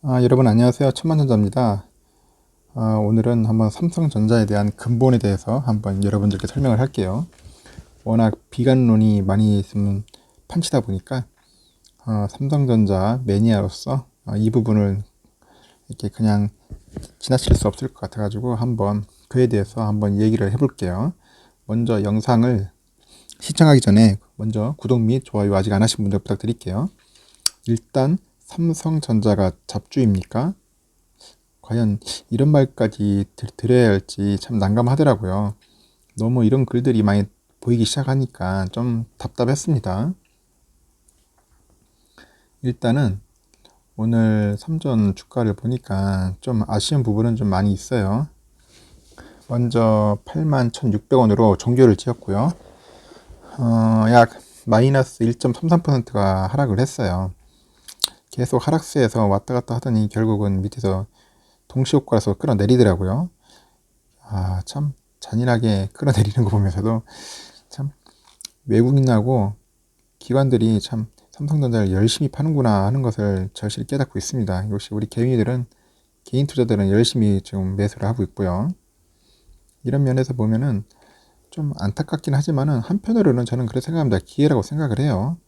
여러분 안녕하세요. 천만전자입니다. 오늘은 한번 삼성전자에 대한 근본에 대해서 한번 여러분들께 설명을 할게요. 워낙 비관론이 많이 있는 판치다 보니까 삼성전자 매니아로서 이 부분을 이렇게 그냥 지나칠 수 없을 것 같아가지고 한번 그에 대해서 한번 얘기를 해볼게요. 먼저 영상을 시청하기 전에 먼저 구독 및 좋아요 아직 안 하신 분들 부탁드릴게요. 일단 삼성전자가 잡주입니까? 과연 이런 말까지 드려야 할지 참 난감하더라고요. 너무 이런 글들이 많이 보이기 시작하니까 좀 답답했습니다. 일단은 오늘 삼전 주가를 보니까 좀 아쉬운 부분은 좀 많이 있어요. 먼저 81,600원으로 종료를 지었고요. 약 마이너스 1.33%가 하락을 했어요. 계속 하락세에서 왔다 갔다 하더니 결국은 밑에서 동시효과라서 끌어내리더라고요. 참 잔인하게 끌어내리는 거 보면서도 참 외국인하고 기관들이 참 삼성전자를 열심히 파는구나 하는 것을 절실히 깨닫고 있습니다. 역시 우리 개인 투자들은 열심히 지금 매수를 하고 있고요. 이런 면에서 보면은 좀 안타깝긴 하지만은 한편으로는 저는 그렇게 생각합니다. 기회라고 생각을 해요.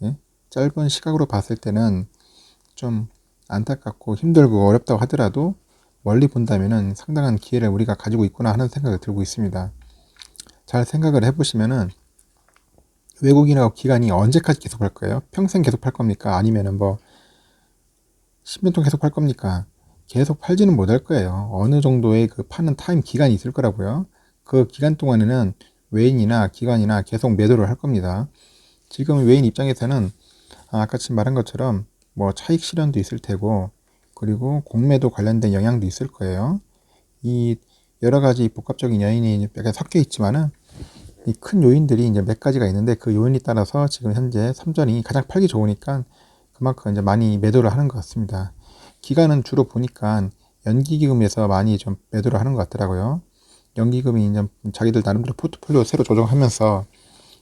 예? 짧은 시각으로 봤을 때는 좀 안타깝고 힘들고 어렵다고 하더라도 멀리 본다면은 상당한 기회를 우리가 가지고 있구나 하는 생각이 들고 있습니다. 잘 생각을 해보시면은 외국인하고 기관이 언제까지 계속 할 거예요? 평생 계속 팔 겁니까? 아니면은 뭐 10년 동안 계속 팔 겁니까? 계속 팔지는 못할 거예요. 어느 정도의 그 파는 타임 기간이 있을 거라고요. 그 기간 동안에는 외인이나 기관이나 계속 매도를 할 겁니다. 지금 외인 입장에서는 아까 지금 말한 것처럼 뭐 차익 실현도 있을 테고 그리고 공매도 관련된 영향도 있을 거예요. 이 여러 가지 복합적인 요인이 약간 섞여 있지만은 이 큰 요인들이 이제 몇 가지가 있는데 그 요인에 따라서 지금 현재 삼전이 가장 팔기 좋으니까 그만큼 이제 많이 매도를 하는 것 같습니다. 기간은 주로 보니까 연기기금에서 많이 좀 매도를 하는 것 같더라고요. 연기금이 이제 자기들 나름대로 포트폴리오 새로 조정하면서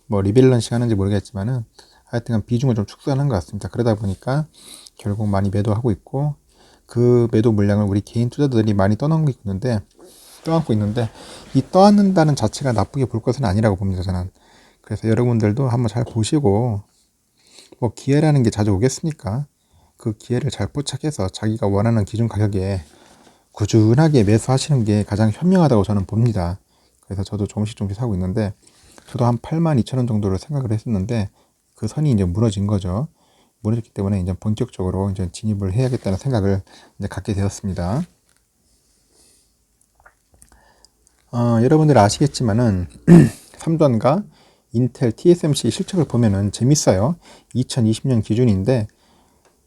뭐 리밸런싱 하는지 모르겠지만은 하여튼 비중을 좀 축소하는 것 같습니다. 그러다 보니까 결국 많이 매도하고 있고 그 매도 물량을 우리 개인 투자자들이 많이 떠안고 있는데 이 떠안는다는 자체가 나쁘게 볼 것은 아니라고 봅니다. 저는. 그래서 여러분들도 한번 잘 보시고 뭐 기회라는 게 자주 오겠습니까? 그 기회를 잘 포착해서 자기가 원하는 기준 가격에 꾸준하게 매수하시는 게 가장 현명하다고 저는 봅니다. 그래서 저도 조금씩 사고 있는데 저도 한 82,000원 정도를 생각을 했었는데 그 선이 이제 무너진 거죠. 무너졌기 때문에 이제 본격적으로 이제 진입을 해야겠다는 생각을 이제 갖게 되었습니다. 여러분들 아시겠지만은 삼전과 인텔 TSMC 실적을 보면은 재밌어요. 2020년 기준인데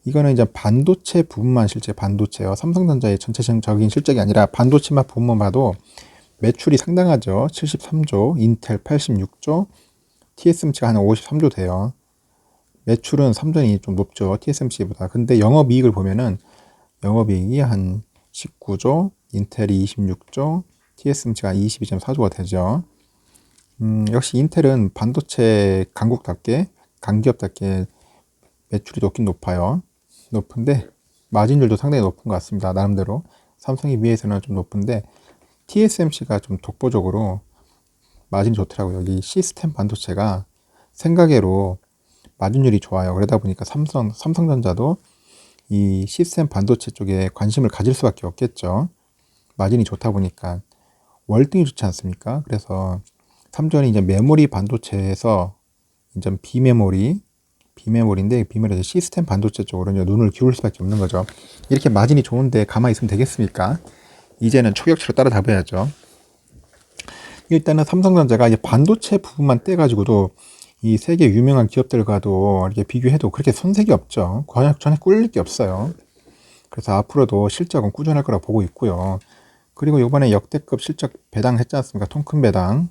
이거는 이제 반도체 부분만 반도체요. 삼성전자의 전체적인 실적이 아니라 반도체만 부분만 봐도 매출이 상당하죠. 73조, 인텔 86조, TSMC가 한 53조 돼요. 매출은 삼전이 좀 높죠. TSMC보다. 근데 영업이익을 보면은 영업이익이 한 19조, 인텔이 26조, TSMC가 22.4조가 되죠. 역시 인텔은 반도체 강기업답게 매출이 높긴 높아요. 높은데 마진율도 상당히 높은 것 같습니다. 나름대로 삼성에 비해서는 좀 높은데 TSMC가 좀 독보적으로 마진이 좋더라고요. 여기 시스템 반도체가 생각외로 마진율이 좋아요. 그러다 보니까 삼성전자도 이 시스템 반도체 쪽에 관심을 가질 수밖에 없겠죠. 마진이 좋다 보니까 월등히 좋지 않습니까? 그래서 삼전이 이제 메모리 반도체에서 이제 비메모리인데 비메모리 시스템 반도체 쪽으로 이제 눈을 기울일 수밖에 없는 거죠. 이렇게 마진이 좋은데 가만히 있으면 되겠습니까? 이제는 초격치로 따라잡아야죠. 일단은 삼성전자가 이제 반도체 부분만 떼가지고도 이 세계 유명한 기업들과도 이렇게 비교해도 그렇게 손색이 없죠. 전혀 꿀릴 게 없어요. 그래서 앞으로도 실적은 꾸준할 거라고 보고 있고요. 그리고 이번에 역대급 실적 배당했지 않습니까? 통큰 배당.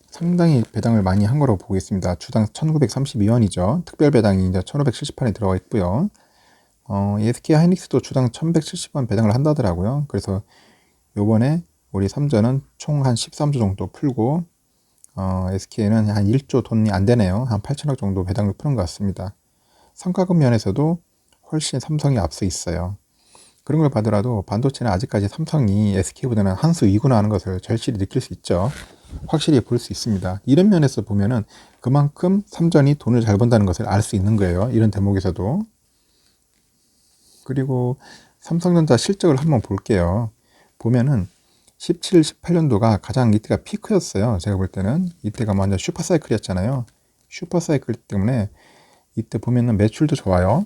상당히 배당을 많이 한 거라고 보고 있습니다. 주당 1932원이죠. 특별 배당이 이제 1578원에 들어가 있고요. SK 하이닉스도 주당 1170원 배당을 한다더라고요. 그래서 요번에 우리 삼전은 총 한 13조 정도 풀고 SK는 한 1조 돈이 안 되네요. 한 8천억 정도 배당을 푸는 것 같습니다. 성과급 면에서도 훨씬 삼성이 앞서 있어요. 그런 걸 봐더라도 반도체는 아직까지 삼성이 SK보다는 한 수 위구나 하는 것을 절실히 느낄 수 있죠. 확실히 볼 수 있습니다. 이런 면에서 보면은 그만큼 삼전이 돈을 잘 번다는 것을 알 수 있는 거예요. 이런 대목에서도. 그리고 삼성전자 실적을 한번 볼게요. 보면은 17, 18년도가 가장 이때가 피크였어요. 제가 볼 때는 이때가 완전 슈퍼사이클이었잖아요. 슈퍼사이클 때문에 이때 보면은 매출도 좋아요.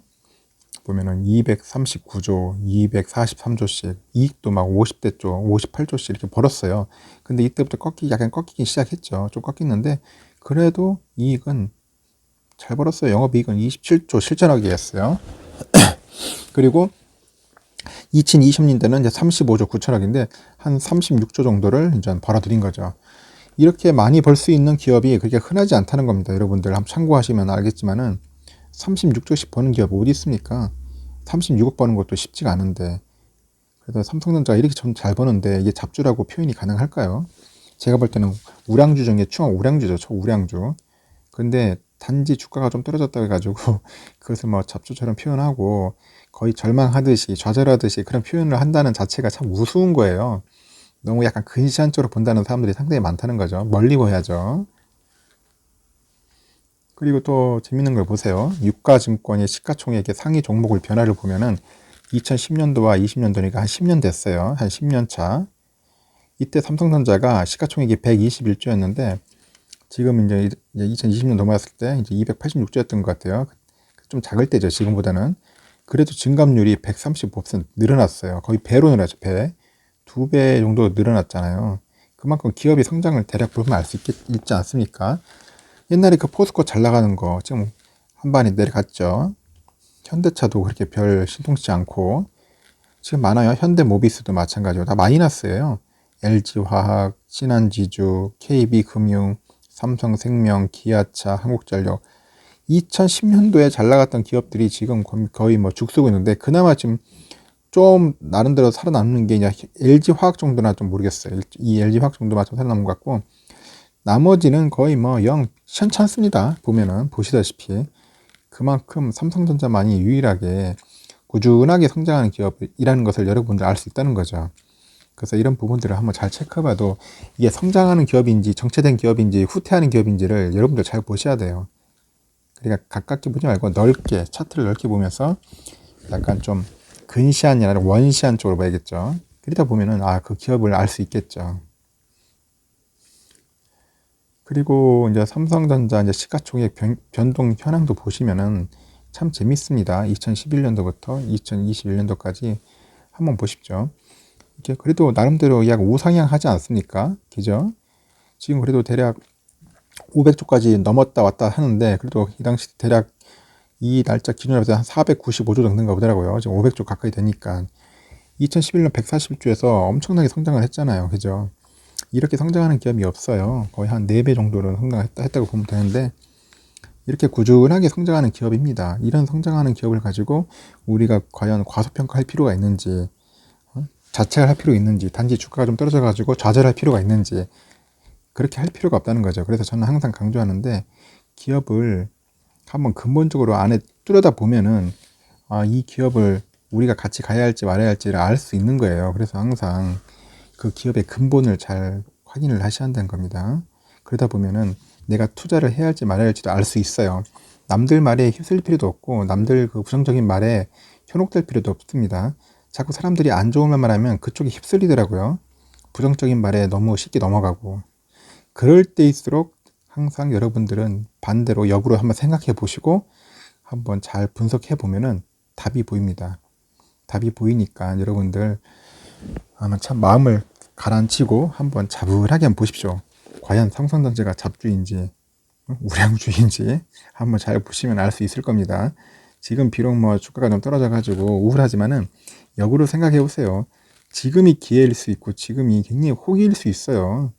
보면은 239조, 243조씩, 이익도 막 50대 조, 58조씩 이렇게 벌었어요. 근데 이때부터 약간 꺾이기 시작했죠. 좀 꺾이는데, 그래도 이익은 잘 벌었어요. 영업이익은 27조 실전하게 했어요. 그리고 2020년대는 이제 35조 9천억인데, 한 36조 정도를 이제 벌어들인 거죠. 이렇게 많이 벌 수 있는 기업이 그렇게 흔하지 않다는 겁니다. 여러분들 한번 참고하시면 알겠지만은, 36조씩 버는 기업 어디 있습니까? 36억 버는 것도 쉽지가 않은데, 그래서 삼성전자가 이렇게 좀 잘 버는데 이게 잡주라고 표현이 가능할까요? 제가 볼 때는 우량주 중에 초우량주죠. 초우량주. 근데 단지 주가가 좀 떨어졌다고 해가지고 그것을 뭐 잡주처럼 표현하고 거의 절망하듯이 좌절하듯이 그런 표현을 한다는 자체가 참 우스운 거예요. 너무 약간 근시안 쪽으로 본다는 사람들이 상당히 많다는 거죠. 멀리 보야죠. 그리고 또 재밌는 걸 보세요. 유가증권의 시가총액의 상위 종목을 변화를 보면은 2010년도와 20년도니까 한 10년 됐어요. 한 10년 차. 이때 삼성전자가 시가총액이 121조였는데 지금 이제 2020년 넘어갔을 때 이제 286조였던 것 같아요. 좀 작을 때죠. 지금보다는. 그래도 증감률이 135% 늘어났어요. 거의 배로 늘어났죠. 배. 2배 정도 늘어났잖아요. 그만큼 기업이 성장을 대략 보면 알 수 있지 않습니까? 옛날에 그 포스코 잘 나가는 거 지금 한 반이 내려갔죠. 현대차도 그렇게 별 신통치 않고 지금 많아요. 현대모비스도 마찬가지고 다 마이너스예요. LG화학, 신한지주, KB금융, 삼성생명, 기아차, 한국전력 2010년도에 잘 나갔던 기업들이 지금 거의 뭐 죽쓰고 있는데 그나마 지금 좀 나름대로 살아남는 게 그냥 LG화학 정도나 좀 모르겠어요. 이 LG화학 정도만 좀 살아남은 것 같고 나머지는 거의 뭐 영 시원찮습니다. 보면은 보시다시피 그만큼 삼성전자만이 유일하게 꾸준하게 성장하는 기업이라는 것을 여러분들 알 수 있다는 거죠. 그래서 이런 부분들을 한번 잘 체크해봐도 이게 성장하는 기업인지 정체된 기업인지 후퇴하는 기업인지를 여러분들 잘 보셔야 돼요. 그러니까 가깝게 보지 말고 넓게 차트를 넓게 보면서 약간 좀 근시안이 아니라 원시안 쪽으로 봐야겠죠. 그러다 보면은 그 기업을 알 수 있겠죠. 그리고 이제 삼성전자 이제 시가총액 변동 현황도 보시면은 참 재밌습니다. 2011년도부터 2021년도까지 한번 보십시오. 이게 그래도 나름대로 약 우상향하지 않습니까? 그죠? 지금 그래도 대략 500조까지 넘었다 왔다 하는데 그래도 이 당시 대략 이 날짜 기준으로 해서 한 495조 정도인가 보더라고요. 지금 500조 가까이 되니까 2011년 141조에서 엄청나게 성장을 했잖아요. 그죠? 이렇게 성장하는 기업이 없어요. 거의 한 4배 정도로 성장했다고 보면 되는데 이렇게 꾸준하게 성장하는 기업입니다. 이런 성장하는 기업을 가지고 우리가 과연 과소평가할 필요가 있는지 자책을 할 필요가 있는지 단지 주가가 좀 떨어져 가지고 좌절할 필요가 있는지 그렇게 할 필요가 없다는 거죠. 그래서 저는 항상 강조하는데 기업을 한번 근본적으로 안에 뚫어다 보면은 이 기업을 우리가 같이 가야 할지 말아야 할지를 알 수 있는 거예요. 그래서 항상 그 기업의 근본을 잘 확인을 하셔야 한다는 겁니다. 그러다 보면은 내가 투자를 해야 할지 말아야 할지도 알 수 있어요. 남들 말에 휩쓸릴 필요도 없고 남들 그 부정적인 말에 현혹될 필요도 없습니다. 자꾸 사람들이 안 좋은 말만 하면 그쪽에 휩쓸리더라고요. 부정적인 말에 너무 쉽게 넘어가고 그럴 때일수록 항상 여러분들은 반대로 역으로 한번 생각해 보시고 한번 잘 분석해 보면은 답이 보입니다. 답이 보이니까 여러분들 아마 참 마음을 가라앉히고 한번 자분하게 한번 보십시오. 과연 삼성전자가 잡주인지 우량주인지 한번 잘 보시면 알 수 있을 겁니다. 지금 비록 뭐 주가가 좀 떨어져 가지고 우울하지만은 역으로 생각해 보세요. 지금이 기회일 수 있고 지금이 굉장히 호기일 수 있어요.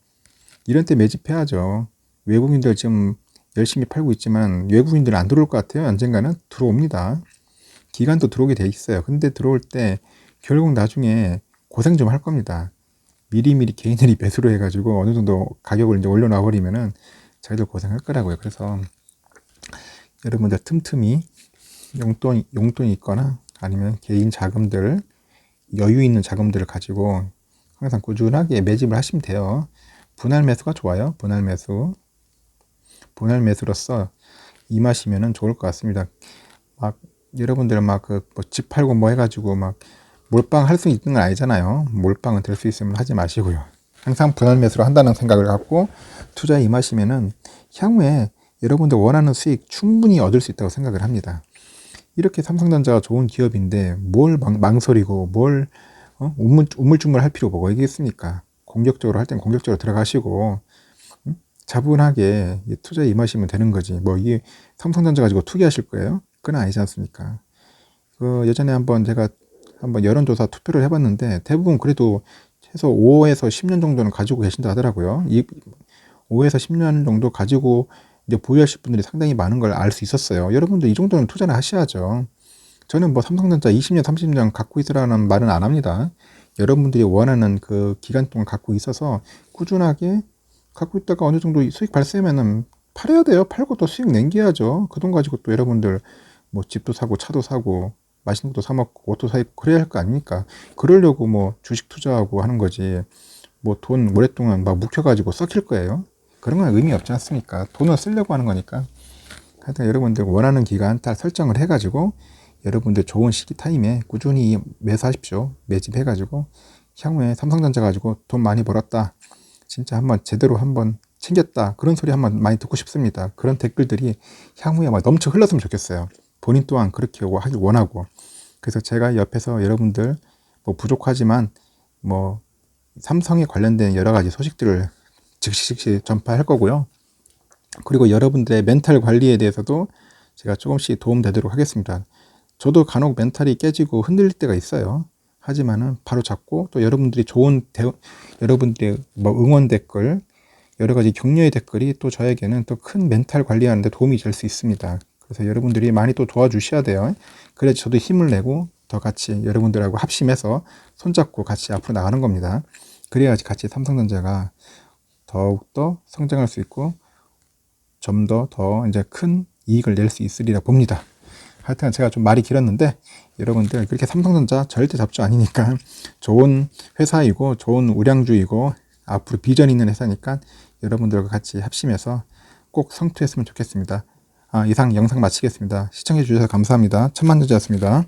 이런 때 매집해야죠. 외국인들 지금 열심히 팔고 있지만 외국인들은 안 들어올 것 같아요. 언젠가는 들어옵니다. 기간도 들어오게 돼 있어요. 근데 들어올 때 결국 나중에 고생 좀 할 겁니다. 미리미리 개인들이 매수를 해가지고 어느 정도 가격을 이제 올려놔 버리면은 자기들 고생할 거라고요. 그래서 여러분들 틈틈이 용돈이 있거나 아니면 개인 자금들, 여유 있는 자금들을 가지고 항상 꾸준하게 매집을 하시면 돼요. 분할 매수가 좋아요. 분할 매수. 분할 매수로서 임하시면은 좋을 것 같습니다. 막 여러분들 막 그 뭐 집 팔고 뭐 해가지고 막 몰빵 할 수 있는 건 아니잖아요. 몰빵은 될 수 있으면 하지 마시고요. 항상 분할 매수로 한다는 생각을 갖고 투자에 임하시면은 향후에 여러분들 원하는 수익 충분히 얻을 수 있다고 생각을 합니다. 이렇게 삼성전자가 좋은 기업인데 뭘 망설이고 뭘 우물쭈물 할 필요 뭐가 있겠습니까? 공격적으로 할 땐 공격적으로 들어가시고 차분하게 투자에 임하시면 되는 거지. 뭐 이게 삼성전자 가지고 투기하실 거예요? 그건 아니지 않습니까? 그 예전에 제가 한번 여론조사 투표를 해봤는데 대부분 그래도 최소 5에서 10년 정도는 가지고 계신다 하더라고요. 이 5에서 10년 정도 가지고 이제 보유하실 분들이 상당히 많은 걸 알 수 있었어요. 여러분들 이 정도는 투자를 하셔야죠. 저는 뭐 삼성전자 20년, 30년 갖고 있으라는 말은 안 합니다. 여러분들이 원하는 그 기간 동안 갖고 있어서 꾸준하게 갖고 있다가 어느 정도 수익 발생하면은 팔아야 돼요. 팔고 또 수익 남겨야죠. 그 돈 가지고 또 여러분들 뭐 집도 사고 차도 사고 맛있는 것도 사 먹고 옷도 사입고 그래야 할 거 아닙니까? 그러려고 뭐 주식 투자하고 하는 거지. 뭐 돈 오랫동안 막 묵혀가지고 썩힐 거예요. 그런 건 의미 없지 않습니까? 돈을 쓰려고 하는 거니까. 하여튼 여러분들 원하는 기간 딱 설정을 해가지고 여러분들 좋은 시기 타임에 꾸준히 매수하십시오. 매집해가지고 향후에 삼성전자 가지고 돈 많이 벌었다. 진짜 제대로 한번 챙겼다. 그런 소리 한번 많이 듣고 싶습니다. 그런 댓글들이 향후에 막 넘쳐 흘렀으면 좋겠어요. 본인 또한 그렇게 하길 원하고. 그래서 제가 옆에서 여러분들 뭐 부족하지만 뭐 삼성에 관련된 여러 가지 소식들을 즉시 전파할 거고요. 그리고 여러분들의 멘탈 관리에 대해서도 제가 조금씩 도움되도록 하겠습니다. 저도 간혹 멘탈이 깨지고 흔들릴 때가 있어요. 하지만은 바로 잡고 또 여러분들이 여러분들의 뭐 응원 댓글, 여러 가지 격려의 댓글이 또 저에게는 또 큰 멘탈 관리하는 데 도움이 될 수 있습니다. 그래서 여러분들이 많이 또 도와주셔야 돼요. 그래야 저도 힘을 내고 더 같이 여러분들하고 합심해서 손잡고 같이 앞으로 나가는 겁니다. 그래야지 같이 삼성전자가 더욱더 성장할 수 있고 좀 더 이제 큰 이익을 낼 수 있으리라 봅니다. 하여튼 제가 좀 말이 길었는데 여러분들 그렇게 삼성전자 절대 잡주 아니니까 좋은 회사이고 좋은 우량주이고 앞으로 비전 있는 회사니까 여러분들과 같이 합심해서 꼭 성투했으면 좋겠습니다. 이상 영상 마치겠습니다. 시청해 주셔서 감사합니다. 천만전자였습니다.